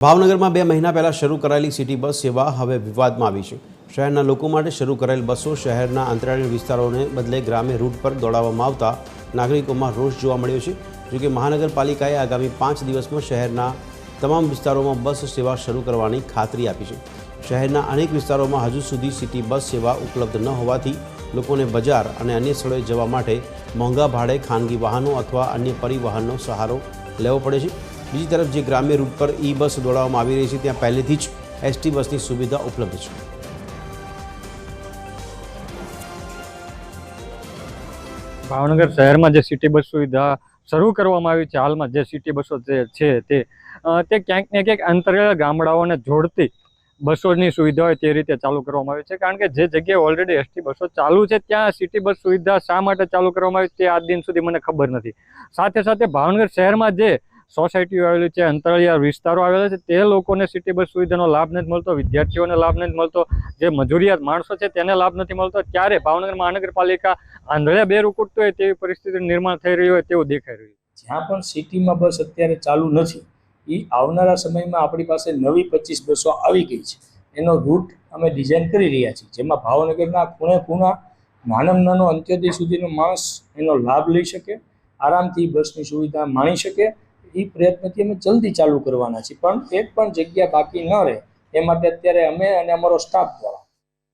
ભાવનગરમાં 2 મહિના પહેલાં શરૂ કરાયેલી સિટી બસ સેવા હવે વિવાદમાં આવી છે। શહેરના લોકો માટે શરૂ કરાયેલ બસો શહેરના અંતરિયાળ વિસ્તારોને બદલે ગ્રામ્ય રૂટ પર દોડાવવામાં આવતા નાગરિકોમાં રોષ જોવા મળ્યો છે। જોકે મહાનગરપાલિકાએ આગામી 5 દિવસમાં શહેરના તમામ વિસ્તારોમાં બસ સેવા શરૂ કરવાની ખાતરી આપી છે। શહેરના અનેક વિસ્તારોમાં હજુ સુધી સિટી બસ સેવા ઉપલબ્ધ ન હોવાથી લોકોને બજાર અને અન્ય સ્થળોએ જવા માટે મોંઘા ભાડે ખાનગી વાહનો અથવા અન્ય પરિવહનનો સહારો લેવો પડે છે। બીજી તરફ જે ગ્રામ્ય રૂટ પર ઈ બસ દોડાવવામાં આવી રહી છે ત્યાં પહેલેથી જ એસટી બસની સુવિધા ઉપલબ્ધ છે। ભાવનગર શહેરમાં જે સિટી બસ સુવિધા શરૂ કરવામાં આવી છે, હાલમાં જે સિટી બસો છે તે ક્યાંક ને ક્યાંક અંતરિયાળ ગામડાઓને જોડતી બસોની સુવિધા હોય તે રીતે ચાલુ કરવામાં આવી છે। કારણ કે જે જગ્યાએ ઓલરેડી એસટી બસો ચાલુ છે ત્યાં સિટી બસ સુવિધા શા માટે ચાલુ કરવામાં આવી તે આજ દિન સુધી મને ખબર નથી। સાથે સાથે ભાવનગર શહેરમાં જે સોસાયટીઓ આવેલી છે, અંતરિયાળ વિસ્તારો આવેલા છે, તે લોકોને સિટી બસ સુવિધાનો લાભ નથી મળતો, વિદ્યાર્થીઓને લાભ નથી મળતો, જે મજૂરિયાત માણસો છે તેને લાભ નથી મળતો। ત્યારે ભાવનગર મહાનગરપાલિકા આંધળે બેર ઉકળતું હોય તેવી પરિસ્થિતિનું નિર્માણ થઈ રહ્યું હોય તેવું દેખાઈ રહ્યું છે। જ્યાં પણ સિટીમાં બસ અત્યારે ચાલુ નથી, એ આવનારા સમયમાં આપણી પાસે નવી 25 બસો આવી ગઈ છે। એનો રૂટ અમે ડિઝાઇન કરી રહ્યા છીએ, જેમાં ભાવનગરના ખૂણે ખૂણા નાનામાં નાનો અંત્યોદય સુધીનો માણસ એનો લાભ લઈ શકે, આરામથી બસની સુવિધા માણી શકે। એ પ્રયત્નથી અમે જલ્દી ચાલુ કરવાના છીએ, પણ એક પણ જગ્યા બાકી ન રહે એ માટે અત્યારે અમે અને અમારો સ્ટાફ દ્વારા